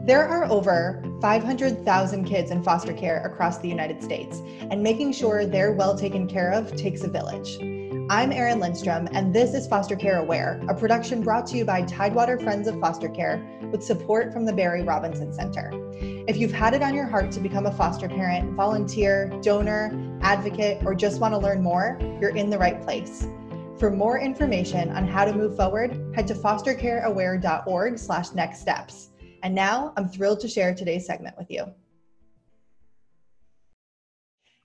There are over 500,000 kids in foster care across the United States, and making sure they're well taken care of takes a village. I'm Erin Lindstrom, and this is Foster Care Aware, a production brought to you by Tidewater Friends of Foster Care with support from the Barry Robinson Center. If you've had it on your heart to become a foster parent, volunteer, donor, advocate, or just want to learn more, you're in the right place. For more information on how to move forward, head to fostercareaware.org/nextsteps. And now I'm thrilled to share today's segment with you.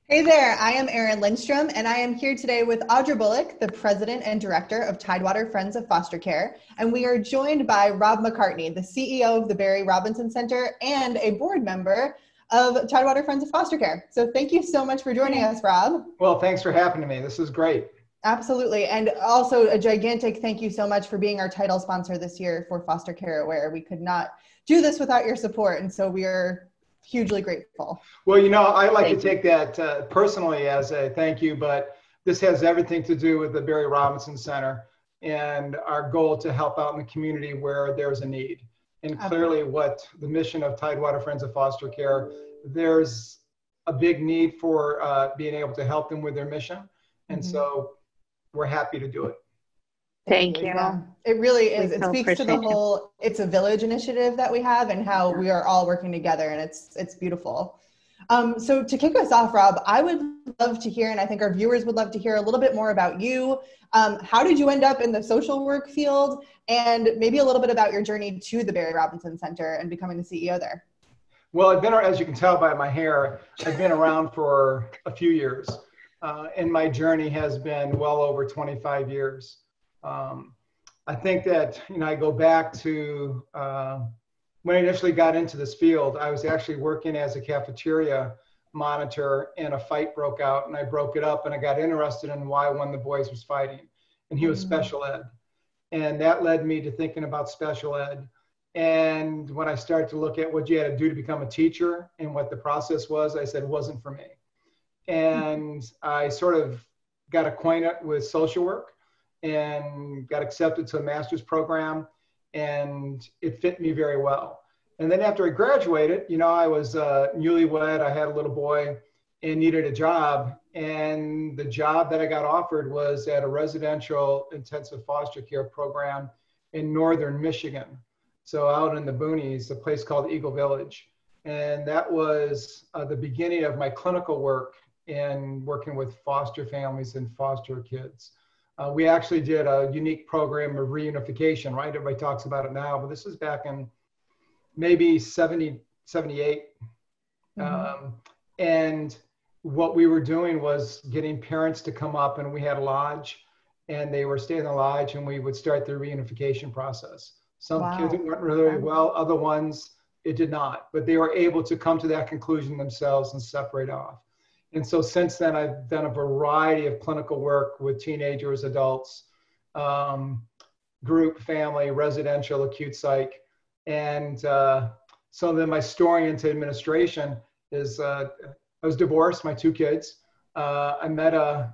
Hey there, I am Erin Lindstrom, and I am here today with Audra Bullock, the President and Director of Tidewater Friends of Foster Care. And we are joined by Rob McCartney, the CEO of the Barry Robinson Center and a board member of Tidewater Friends of Foster Care. So thank you so much for joining us, Rob. Well, thanks for having me. This is great. Absolutely. And also a gigantic thank you so much for being our title sponsor this year for Foster Care Aware. We could not do this without your support, and so we are hugely grateful. Well, you know, I like to take that personally as a thank you, but this has everything to do with the Barry Robinson Center and our goal to help out in the community where there's a need. And clearly what the mission of Tidewater Friends of Foster Care, there's a big need for being able to help them with their mission. And so we're happy to do it. Thank you. Yeah, it really is. It speaks to the whole It's a Village initiative that we have and how we are all working together, and it's beautiful. So to kick us off, Rob, I would love to hear, and I think our viewers would love to hear a little bit more about you. How did you end up in the social work field, and maybe a little bit about your journey to the Barry Robinson Center and becoming the CEO there? Well, I've been, as you can tell by my hair, I've been around for a few years, and my journey has been well over 25 years. I think that, you know, I go back to when I initially got into this field. I was actually working as a cafeteria monitor, and a fight broke out, and I broke it up, and I got interested in why one of the boys was fighting, and he was special ed. And that led me to thinking about special ed. And when I started to look at what you had to do to become a teacher and what the process was, I said it wasn't for me. And I sort of got acquainted with social work and got accepted to a master's program, and it fit me very well. And then after I graduated, you know, I was newlywed, I had a little boy and needed a job. And the job that I got offered was at a residential intensive foster care program in northern Michigan. So out in the boonies, a place called Eagle Village. And that was the beginning of my clinical work in working with foster families and foster kids. We actually did a unique program of reunification, right? Everybody talks about it now, but this is back in maybe 70, 78. And what we were doing was getting parents to come up, and we had a lodge, and they were staying in the lodge, and we would start the reunification process. Some kids went really well, other ones, it did not, but they were able to come to that conclusion themselves and separate off. And so since then, I've done a variety of clinical work with teenagers, adults, group, family, residential, acute psych. And so then my story into administration is I was divorced, my two kids. I met a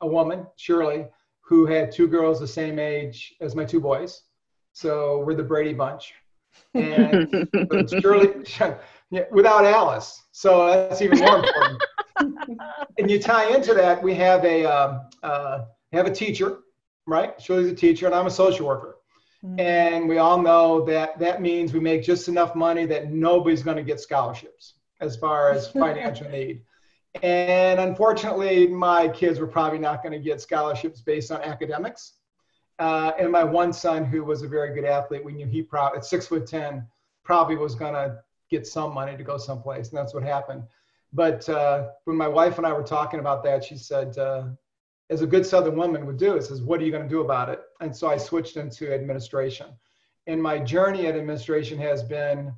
woman, Shirley, who had two girls the same age as my two boys. So we're the Brady Bunch. And Shirley, without Alice. So that's even more important. And you tie into that, we have a teacher, right? Shirley's a teacher, and I'm a social worker. And we all know that that means we make just enough money that nobody's going to get scholarships as far as financial need. And unfortunately, my kids were probably not going to get scholarships based on academics. And my one son, who was a very good athlete, we knew he probably, at 6'10", probably was going to get some money to go someplace. And that's what happened. But when my wife and I were talking about that, she said, as a good Southern woman would do, it says, what are you going to do about it? And so I switched into administration. And my journey at administration has been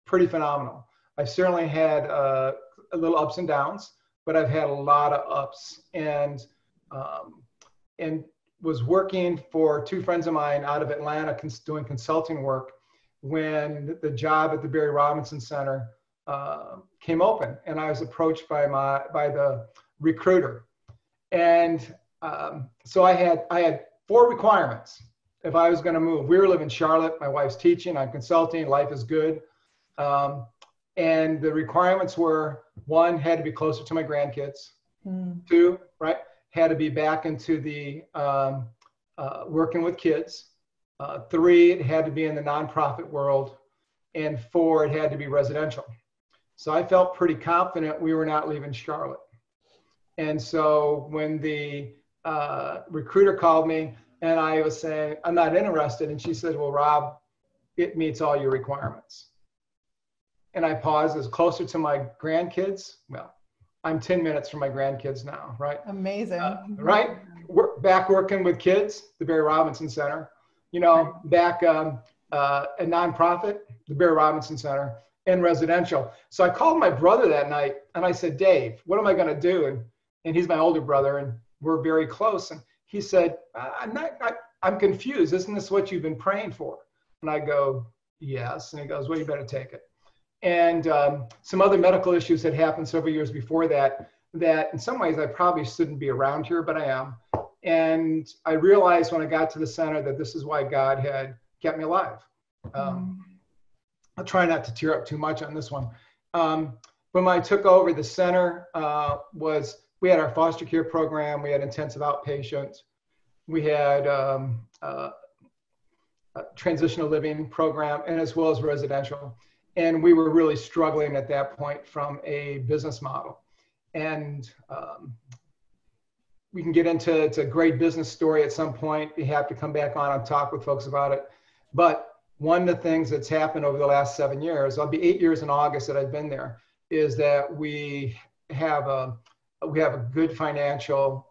pretty phenomenal. I've certainly had a little ups and downs, but I've had a lot of ups. And was working for two friends of mine out of Atlanta doing consulting work when the job at the Barry Robinson Center came open, and I was approached by the recruiter. And so I had 4 requirements if I was going to move. We were living in Charlotte. My wife's teaching. I'm consulting. Life is good. And the requirements were, one, had to be closer to my grandkids. Two, right, had to be back into the working with kids. Three, it had to be in the nonprofit world. And four, it had to be residential. So I felt pretty confident we were not leaving Charlotte. And so when the recruiter called me and I was saying, I'm not interested. And she said, well, Rob, it meets all your requirements. And I paused. It's closer to my grandkids. Well, I'm 10 minutes from my grandkids now, right? Amazing. Right? We're back working with kids, the Barry Robinson Center. You know, back a nonprofit, the Barry Robinson Center, and residential. So I called my brother that night and I said, Dave, what am I going to do? And he's my older brother and we're very close. And he said, I'm confused. Isn't this what you've been praying for? And I go, yes. And he goes, well, you better take it. And some other medical issues had happened several years before that in some ways I probably shouldn't be around here, but I am. And I realized when I got to the center that this is why God had kept me alive. I'll try not to tear up too much on this one. When I took over, the center we had our foster care program, we had intensive outpatient, we had a transitional living program, and as well as residential. And we were really struggling at that point from a business model. And we can get into, it's a great business story at some point. Be happy to come back on and talk with folks about it. But one of the things that's happened over the last 7 years, I'll be 8 years in August that I've been there, is that we have a good financial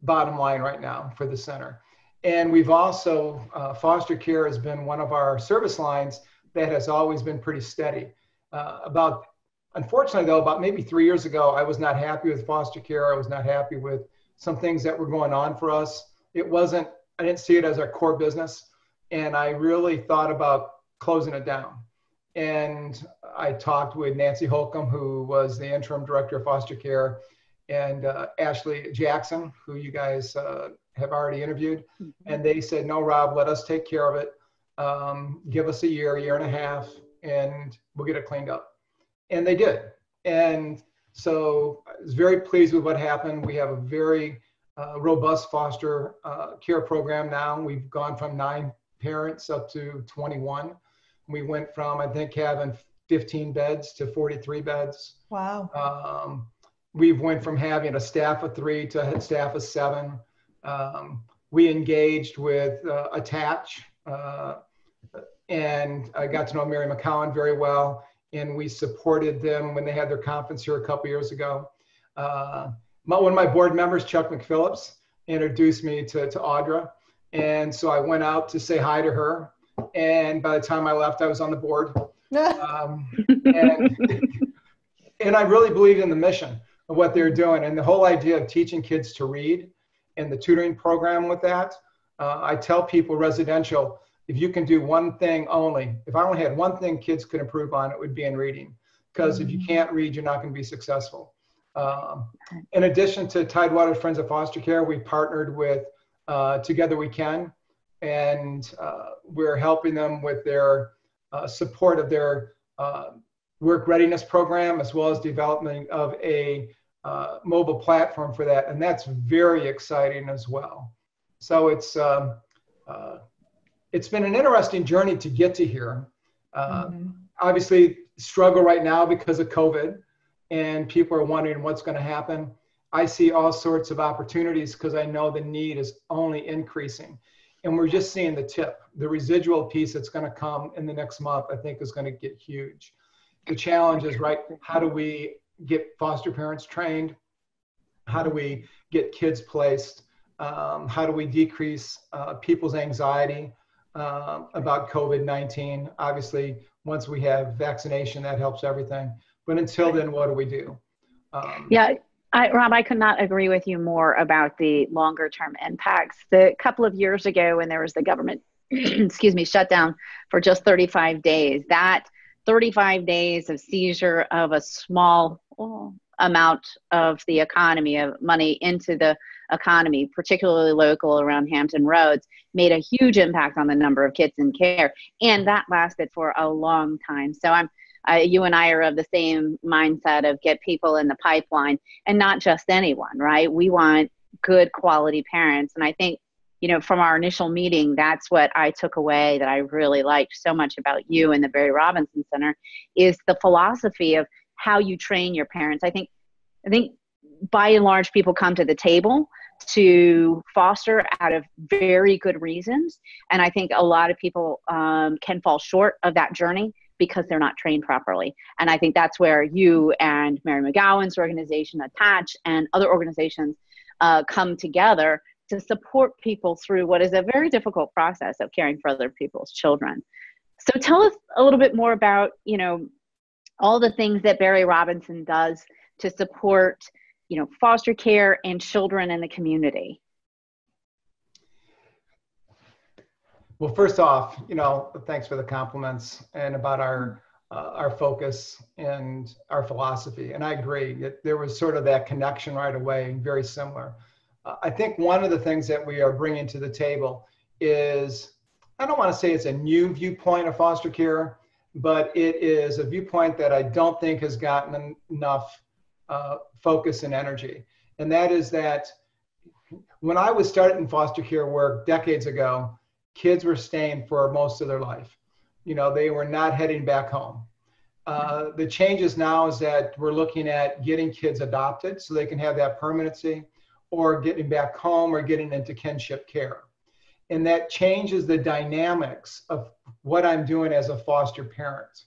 bottom line right now for the center. And we've also, foster care has been one of our service lines that has always been pretty steady. Unfortunately though, about maybe 3 years ago, I was not happy with foster care. I was not happy with some things that were going on for us. I didn't see it as our core business. And I really thought about closing it down. And I talked with Nancy Holcomb, who was the interim director of foster care, and Ashley Jackson, who you guys have already interviewed. And they said, no, Rob, let us take care of it. Give us a year and a half, and we'll get it cleaned up. And they did. And so I was very pleased with what happened. We have a very robust foster care program now. We've gone from 9 parents up to 21. We went from, I think, having 15 beds to 43 beds. Wow. We've went from having a staff of 3 to a staff of 7. We engaged with Attach, and I got to know Mary McCowan very well, and we supported them when they had their conference here a couple years ago. One of my board members, Chuck McPhillips, introduced me to Audra, and so I went out to say hi to her, and by the time I left, I was on the board. And I really believed in the mission of what they're doing, and the whole idea of teaching kids to read and the tutoring program with that. I tell people residential, if you can do one thing only, if I only had one thing kids could improve on, it would be in reading. Because if you can't read, you're not going to be successful. In addition to Tidewater Friends of Foster Care, we partnered with Together We Can, and we're helping them with their support of their work readiness program, as well as development of a mobile platform for that. And that's very exciting as well. So it's been an interesting journey to get to here. Obviously struggle right now because of COVID, and people are wondering what's going to happen. I see all sorts of opportunities because I know the need is only increasing. And we're just seeing the tip. The residual piece that's going to come in the next month, I think, is going to get huge. The challenge is, right, how do we get foster parents trained? How do we get kids placed? How do we decrease people's anxiety about COVID-19? Obviously, once we have vaccination, that helps everything. But until then, what do we do? Rob, I could not agree with you more about the longer term impacts. The couple of years ago when there was the government, shutdown for just 35 days, that 35 days of seizure of a small amount of the economy of money into the economy, particularly local around Hampton Roads, made a huge impact on the number of kids in care. And that lasted for a long time. So you and I are of the same mindset of get people in the pipeline, and not just anyone, right? We want good quality parents. And I think, from our initial meeting, that's what I took away that I really liked so much about you and the Barry Robinson Center, is the philosophy of how you train your parents. I think by and large, people come to the table to foster out of very good reasons. And I think a lot of people can fall short of that journey because they're not trained properly. And I think that's where you and Mary McGowan's organization, Attach, and other organizations come together to support people through what is a very difficult process of caring for other people's children. So tell us a little bit more about, all the things that Barry Robinson does to support, foster care and children in the community. Well, first off, thanks for the compliments and about our focus and our philosophy. And I agree that there was sort of that connection right away, very similar. I think one of the things that we are bringing to the table is, I don't want to say it's a new viewpoint of foster care, but it is a viewpoint that I don't think has gotten enough focus and energy. And that is that when I was starting in foster care work decades ago, kids were staying for most of their life. They were not heading back home. The changes now is that we're looking at getting kids adopted so they can have that permanency, or getting back home, or getting into kinship care. And that changes the dynamics of what I'm doing as a foster parent.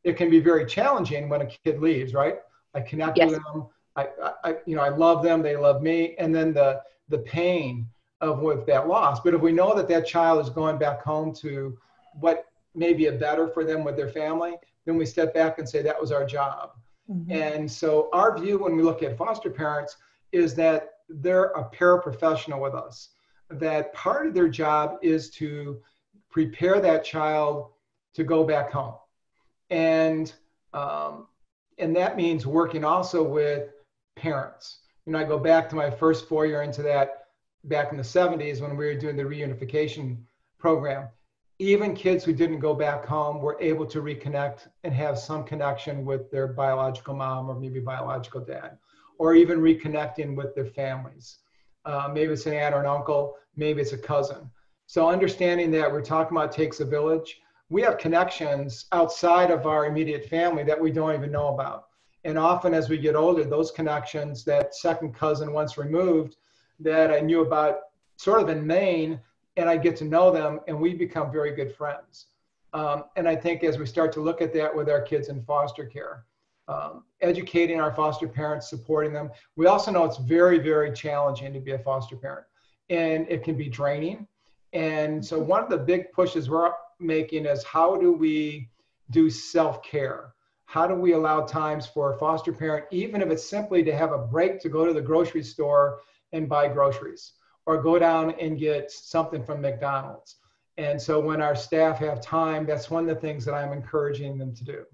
It can be very challenging when a kid leaves, right? I connect with them. I love them. They love me. And then the pain of with that loss. But if we know that that child is going back home to what may be a better for them with their family, then we step back and say that was our job. Mm-hmm. And so our view when we look at foster parents is that they're a paraprofessional with us, that part of their job is to prepare that child to go back home. And that means working also with parents. I go back to my first 4 year into that back in the 70s when we were doing the reunification program. Even kids who didn't go back home were able to reconnect and have some connection with their biological mom or maybe biological dad, or even reconnecting with their families. Maybe it's an aunt or an uncle, maybe it's a cousin. So understanding that we're talking about takes a village, we have connections outside of our immediate family that we don't even know about. And often as we get older, those connections, that second cousin once removed that I knew about sort of in Maine, and I get to know them and we become very good friends. And I think as we start to look at that with our kids in foster care, educating our foster parents, supporting them. We also know it's very, very challenging to be a foster parent, and it can be draining. And so one of the big pushes we're making is, how do we do self-care? How do we allow times for a foster parent, even if it's simply to have a break to go to the grocery store and buy groceries, or go down and get something from McDonald's. And so when our staff have time, that's one of the things that I'm encouraging them to do.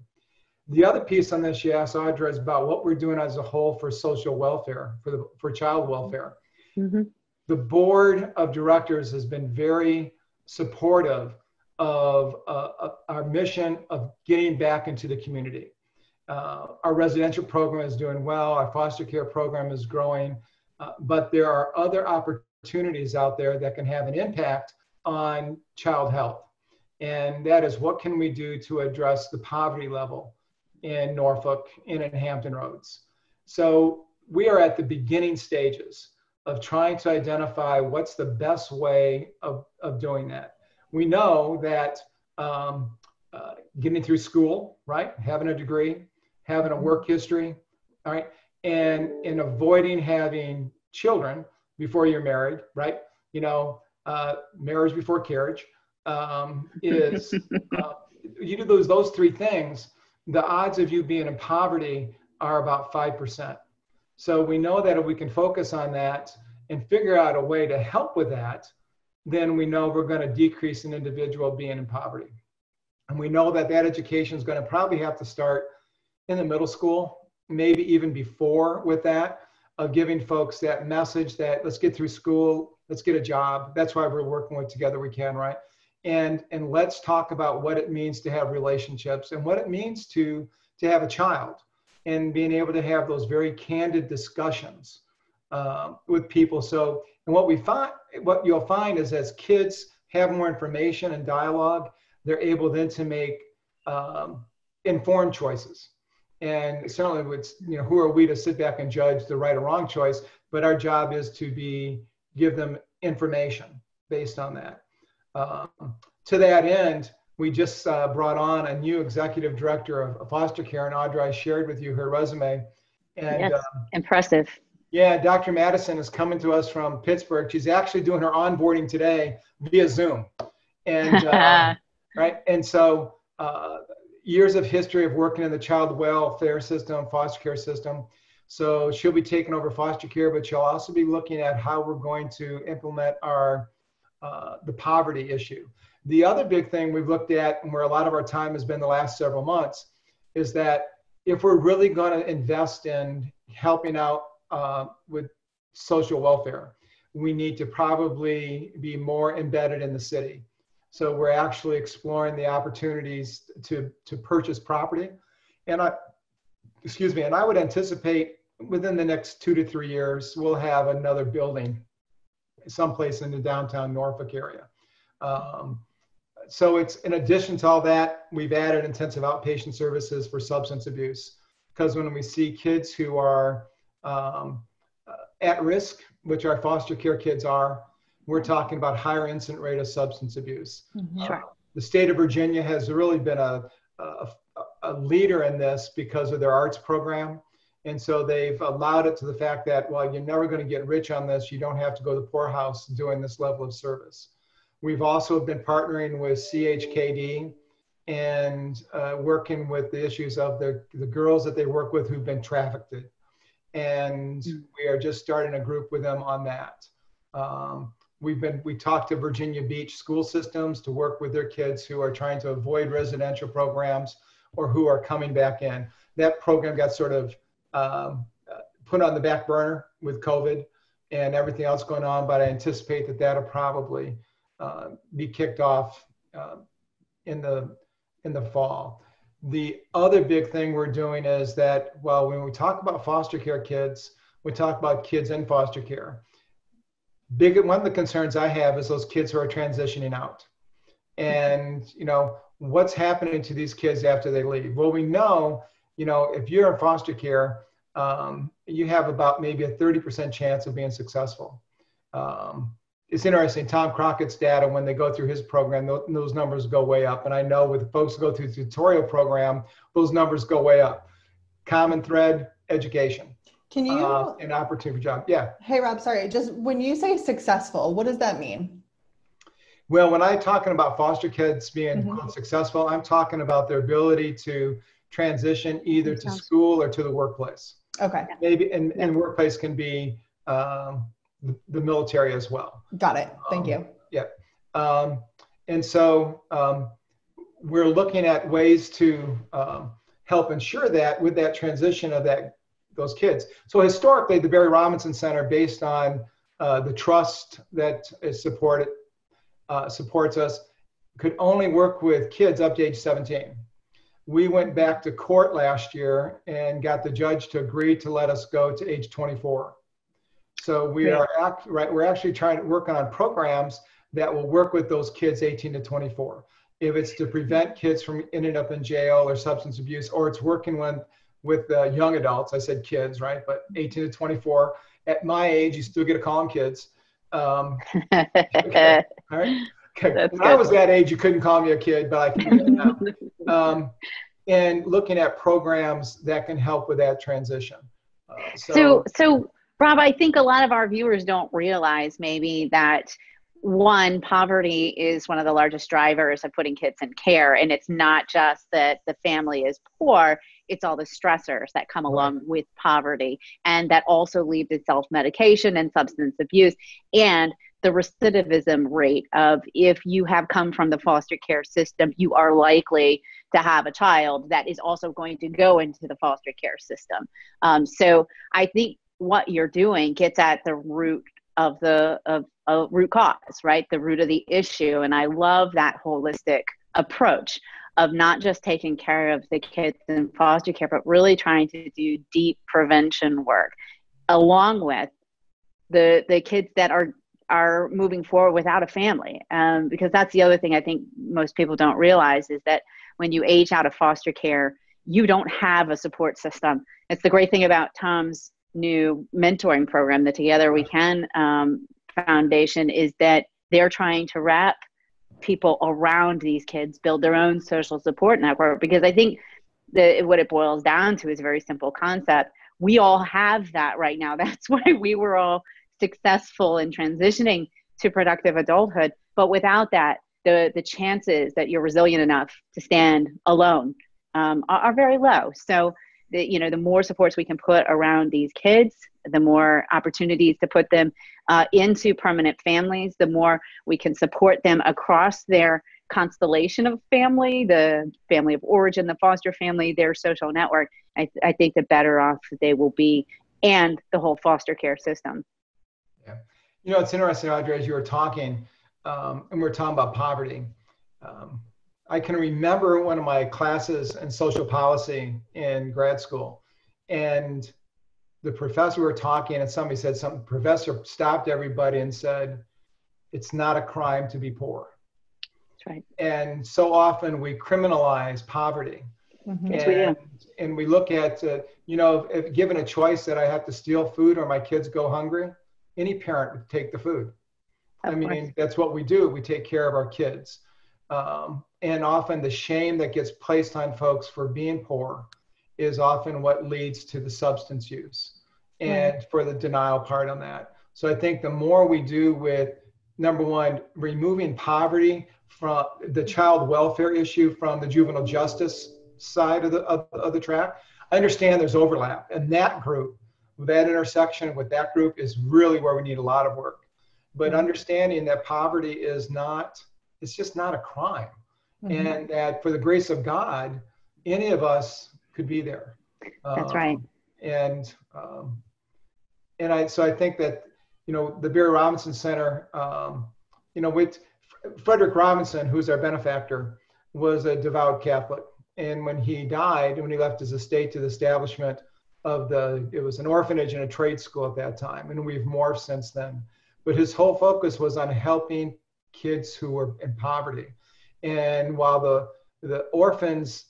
The other piece on this, you asked Audra, is about what we're doing as a whole for social welfare, for child welfare. Mm-hmm. The board of directors has been very supportive of our mission of getting back into the community. Our residential program is doing well. Our foster care program is growing. But there are other opportunities out there that can have an impact on child health. And that is, what can we do to address the poverty level in Norfolk and in Hampton Roads? So we are at the beginning stages of trying to identify what's the best way of doing that. We know that getting through school, right? Having a degree, having a work history, all right? And in avoiding having children before you're married, right? Marriage before carriage is, you do those three things, the odds of you being in poverty are about 5%. So we know that if we can focus on that and figure out a way to help with that, then we know we're going to decrease an individual being in poverty. And we know that education is going to probably have to start in the middle school, maybe even before with that. of giving folks that message that let's get through school, let's get a job. That's why we're working with Together We Can, right? And let's talk about what it means to have relationships and what it means to have a child, and being able to have those very candid discussions with people. So, and what you'll find is as kids have more information and dialogue, they're able then to make informed choices. And certainly, who are we to sit back and judge the right or wrong choice? But our job is to give them information based on that. To that end, we just brought on a new executive director of foster care, and Audra, I shared with you her resume. And yes, impressive. Yeah, Dr. Madison is coming to us from Pittsburgh. She's actually doing her onboarding today via Zoom. And right, and so years of history of working in the child welfare system, foster care system. So she'll be taking over foster care, but she'll also be looking at how we're going to implement the poverty issue. The other big thing we've looked at, and where a lot of our time has been the last several months, is that if we're really going to invest in helping out with social welfare, we need to probably be more embedded in the city. So we're actually exploring the opportunities to purchase property. And I would anticipate within the next 2 to 3 years, we'll have another building someplace in the downtown Norfolk area. So it's, in addition to all that, we've added intensive outpatient services for substance abuse, because when we see kids who are at risk, which our foster care kids are, we're talking about higher incident rate of substance abuse. Mm-hmm. Sure. The state of Virginia has really been a leader in this because of their arts program. And so they've allowed it to the fact that, well, you're never going to get rich on this. You don't have to go to the poorhouse doing this level of service. We've also been partnering with CHKD and working with the issues of the girls that they work with who've been trafficked. And we are just starting a group with them on that. We talked to Virginia Beach school systems to work with their kids who are trying to avoid residential programs or who are coming back in. That program got sort of put on the back burner with COVID and everything else going on, but I anticipate that that'll probably be kicked off in the fall. The other big thing we're doing is that, well, when we talk about foster care kids, we talk about kids in foster care. One of the concerns I have is those kids who are transitioning out. And, what's happening to these kids after they leave? Well, we know, if you're in foster care, you have about maybe a 30% chance of being successful. It's interesting, Tom Crockett's data, when they go through his program, those numbers go way up. And I know with folks who go through the tutorial program, those numbers go way up. Common thread, education. Can you? An opportunity for job. Yeah. Hey, Rob, sorry. Just when you say successful, what does that mean? Well, when I'm talking about foster kids being quote, successful, I'm talking about their ability to transition either to school or to the workplace. Okay. Maybe, and workplace can be the military as well. Got it. Thank you. Yeah. And so we're looking at ways to help ensure that with that transition of those kids. So historically, the Barry Robinson Center, based on the trust that is supports us, could only work with kids up to age 17. We went back to court last year and got the judge to agree to let us go to age 24. So we're actually trying to work on programs that will work with those kids 18 to 24. If it's to prevent kids from ending up in jail or substance abuse, or it's working with young adults, I said kids, right? But 18 to 24, at my age, you still get to call them kids. Okay. All right. Okay. When I was that age, you couldn't call me a kid, but I can do it now. And looking at programs that can help with that transition. So Rob, I think a lot of our viewers don't realize maybe that one, poverty is one of the largest drivers of putting kids in care. And it's not just that the family is poor, it's all the stressors that come along with poverty. And that also leads to self-medication and substance abuse. And the recidivism rate of, if you have come from the foster care system, you are likely to have a child that is also going to go into the foster care system. So I think what you're doing gets at the root of the root cause, right? The root of the issue. And I love that holistic approach of not just taking care of the kids in foster care, but really trying to do deep prevention work along with the kids that are moving forward without a family. Because that's the other thing I think most people don't realize is that when you age out of foster care, you don't have a support system. It's the great thing about Tom's new mentoring program, the Together We Can Foundation, is that they're trying to wrap people around these kids, build their own social support network. Because I think what it boils down to is a very simple concept. We all have that right now. That's why we were all successful in transitioning to productive adulthood. But without that, the chances that you're resilient enough to stand alone are very low. So the more supports we can put around these kids, the more opportunities to put them into permanent families, the more we can support them across their constellation of family, the family of origin, the foster family, their social network. I think the better off they will be, and the whole foster care system. Yeah. It's interesting, Audrey, as you were talking, and we were talking about poverty. I can remember one of my classes in social policy in grad school, and the professor, we were talking, and somebody said something. The professor stopped everybody and said, "It's not a crime to be poor." That's right. And so often we criminalize poverty. Mm-hmm. Yes, we do. And we look at, if given a choice that I have to steal food or my kids go hungry, any parent would take the food. That's what we do. We take care of our kids. And often the shame that gets placed on folks for being poor is often what leads to the substance use and for the denial part on that. So I think the more we do with, number one, removing poverty from the child welfare issue from the juvenile justice side of the track, I understand there's overlap. And that group, that intersection with that group is really where we need a lot of work. But understanding that poverty is not, it's just not a crime. Mm-hmm. And that for the grace of God, any of us could be there. That's right. So I think that, the Barry Robinson Center, with Frederick Robinson, who's our benefactor, was a devout Catholic. And when he died, when he left his estate to the establishment of it was an orphanage and a trade school at that time. And we've morphed since then. But his whole focus was on helping kids who were in poverty. And while the orphans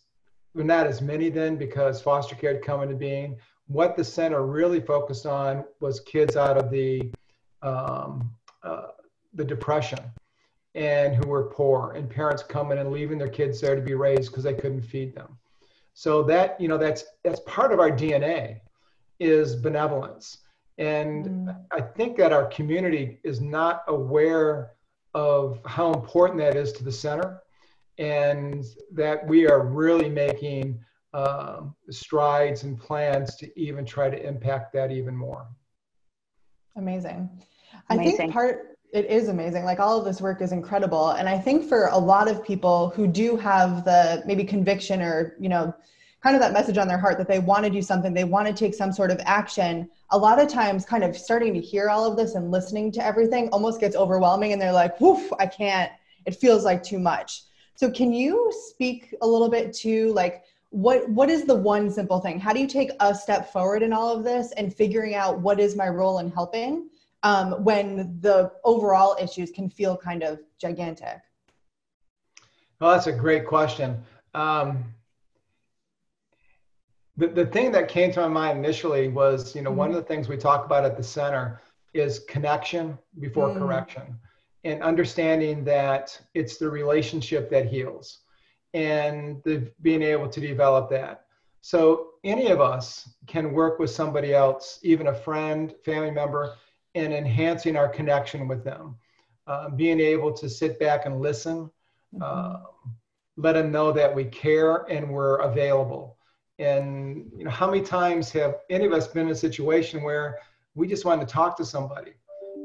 were not as many then because foster care had come into being, what the center really focused on was kids out of the depression and who were poor, and parents coming and leaving their kids there to be raised because they couldn't feed them. So that, that's part of our DNA is benevolence. And I think that our community is not aware of how important that is to the center, and that we are really making strides and plans to even try to impact that even more. Amazing. I think it is amazing. Like, all of this work is incredible. And I think for a lot of people who do have the maybe conviction or, kind of that message on their heart that they want to do something, they want to take some sort of action, a lot of times kind of starting to hear all of this and listening to everything almost gets overwhelming, and they're like, woof, I can't, it feels like too much. So can you speak a little bit to like, what is the one simple thing? How do you take a step forward in all of this and figuring out what is my role in helping when the overall issues can feel kind of gigantic? Well, that's a great question. The thing that came to my mind initially was, one of the things we talk about at the center is connection before correction, and understanding that it's the relationship that heals, and being able to develop that. So any of us can work with somebody else, even a friend, family member, in enhancing our connection with them, being able to sit back and listen, let them know that we care and we're available. And how many times have any of us been in a situation where we just wanted to talk to somebody,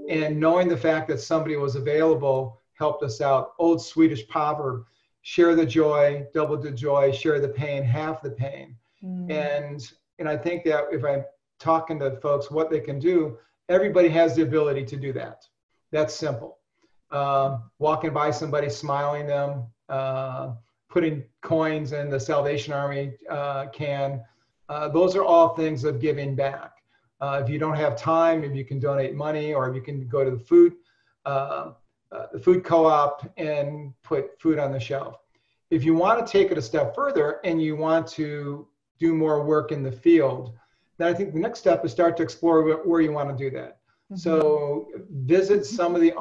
and knowing the fact that somebody was available helped us out? Old Swedish proverb, share the joy, double the joy, share the pain, half the pain. And I think that if I'm talking to folks what they can do, everybody has the ability to do that. That's simple. Walking by somebody, smiling them, putting coins in the Salvation Army can. Those are all things of giving back. If you don't have time, if you can donate money, or if you can go to the food co-op and put food on the shelf. If you want to take it a step further and you want to do more work in the field, then I think the next step is start to explore where you want to do that. Mm-hmm. So visit some of the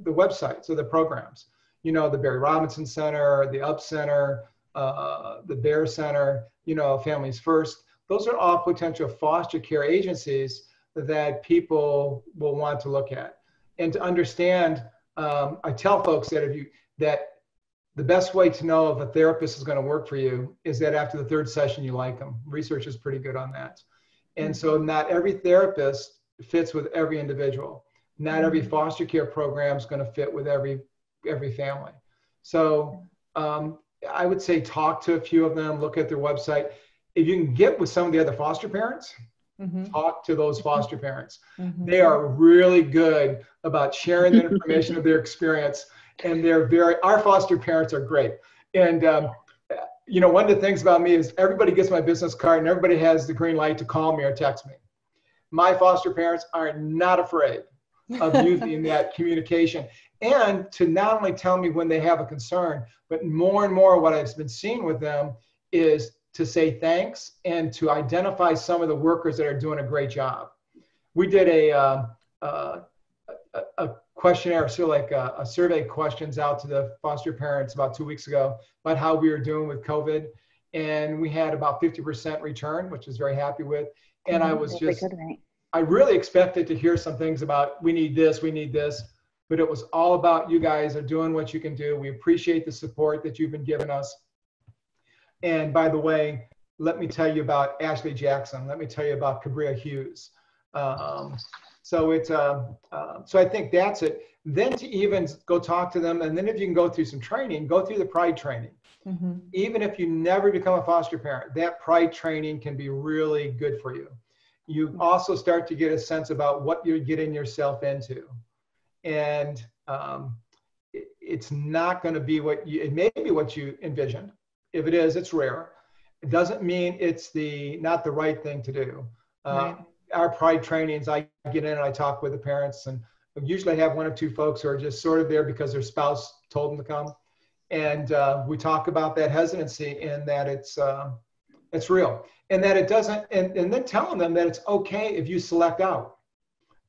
websites or the programs. You know, the Barry Robinson Center, the UP Center, the Bear Center, you know, Families First. Those are all potential foster care agencies that people will want to look at. And to understand, I tell folks that the best way to know if a therapist is going to work for you is that after the third session, you like them. Research is pretty good on that. And so not every therapist fits with every individual. Not every foster care program is going to fit with every family. So I would say talk to a few of them, look at their website. If you can get with some of the other foster parents, talk to those foster parents. They are really good about sharing the information of their experience, and our foster parents are great. And you know, one of the things about me is everybody gets my business card and everybody has the green light to call me or text me. My foster parents are not afraid of using that communication, and to not only tell me when they have a concern, but more and more what I've been seeing with them is to say thanks and to identify some of the workers that are doing a great job. We did a questionnaire, so like a survey questions out to the foster parents about 2 weeks ago about how we were doing with COVID. And we had about 50% return, which I was very happy with. And I was I really expected to hear some things about we need this, but it was all about you guys are doing what you can do. We appreciate the support that you've been giving us. And by the way, let me tell you about Ashley Jackson. Let me tell you about Cabria Hughes. So I think that's it. Then to even go talk to them, and then if you can go through some training, go through the Pride training. Even if you never become a foster parent, that Pride training can be really good for you. You also start to get a sense about what you're getting yourself into. And it's not going to be it may be what you envisioned. If it is, it's rare. It doesn't mean it's not the right thing to do. Right. Our Pride trainings, I get in and I talk with the parents, and usually have one or two folks who are just sort of there because their spouse told them to come. And we talk about that hesitancy and that it's real. And that it doesn't, and then telling them that it's okay if you select out.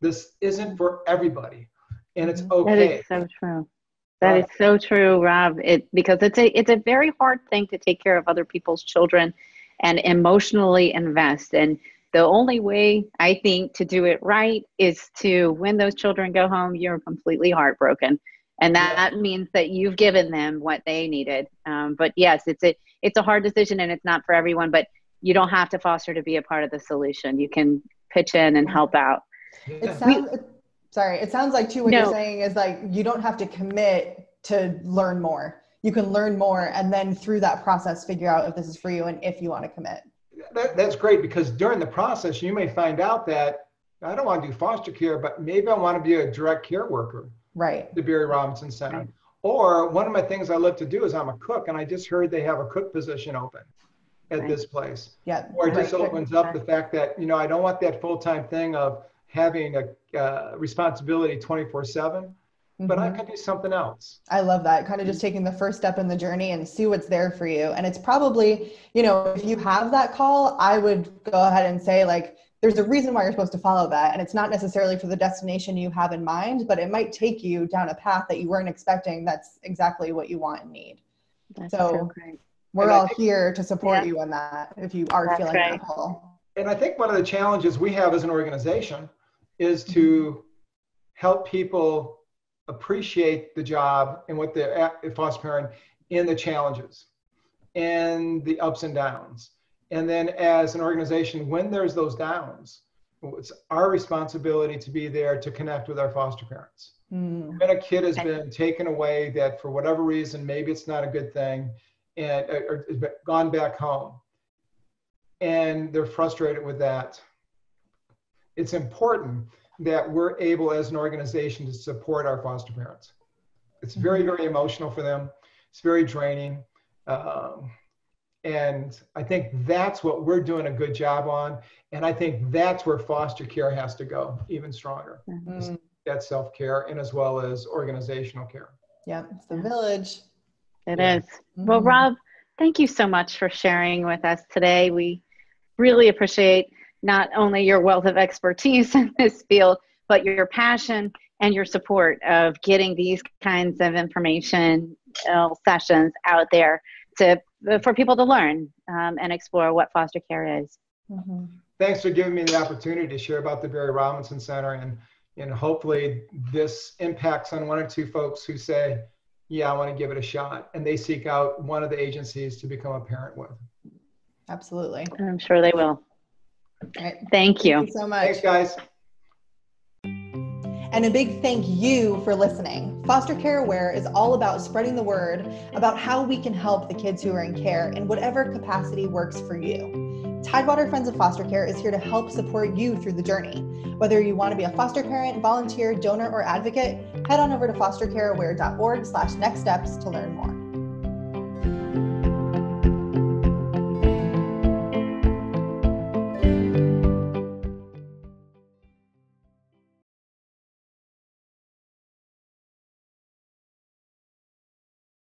This isn't for everybody, and it's okay. That is so true. That is so true, Rob. Because it's a very hard thing to take care of other people's children and emotionally invest. And the only way I think to do it right is to, when those children go home, you're completely heartbroken, and that means that you've given them what they needed. But yes, it's a hard decision, and it's not for everyone. But you don't have to foster to be a part of the solution. You can pitch in and help out. It sounds like too what you're saying is like you don't have to commit to learn more. You can learn more and then through that process figure out if this is for you and if you want to commit. That's great, because during the process you may find out that I don't want to do foster care, but maybe I want to be a direct care worker. Right. The Barry Robinson Center. Right. Or one of my things I love to do is I'm a cook, and I just heard they have a cook position open at this place. Yeah. Or it just opens up the fact that, you know, I don't want that full-time thing of having a responsibility 24/7, but I can do something else. I love that. Kind of just taking the first step in the journey and see what's there for you. And it's probably, you know, if you have that call, I would go ahead and say like, there's a reason why you're supposed to follow that. And it's not necessarily for the destination you have in mind, but it might take you down a path that you weren't expecting. That's exactly what you want and need. That's so great. We're all here to support you in that if you are feeling that call. And I think one of the challenges we have as an organization is to help people appreciate the job and what they're fostering in the challenges and the ups and downs. And then as an organization, when there's those downs, it's our responsibility to be there to connect with our foster parents. When a kid has been taken away that for whatever reason, maybe it's not a good thing, or gone back home, and they're frustrated with that, it's important that we're able as an organization to support our foster parents. It's very, very emotional for them. It's very draining. And I think that's what we're doing a good job on. And I think that's where foster care has to go even stronger. That self-care and as well as organizational care. Yeah, it's the village. It is. Well, Rob, thank you so much for sharing with us today. We really appreciate not only your wealth of expertise in this field, but your passion and your support of getting these kinds of information sessions out there for people to learn and explore what foster care is. Thanks for giving me the opportunity to share about the Barry Robinson Center, and hopefully this impacts on one or two folks who say, yeah, I want to give it a shot, and they seek out one of the agencies to become a parent with. Absolutely. I'm sure they will. All right. Thank you. Thank you so much. Thanks, guys. And a big thank you for listening. Foster Care Aware is all about spreading the word about how we can help the kids who are in care in whatever capacity works for you. Tidewater Friends of Foster Care is here to help support you through the journey. Whether you want to be a foster parent, volunteer, donor, or advocate, head on over to fostercareaware.org/nextsteps to learn more.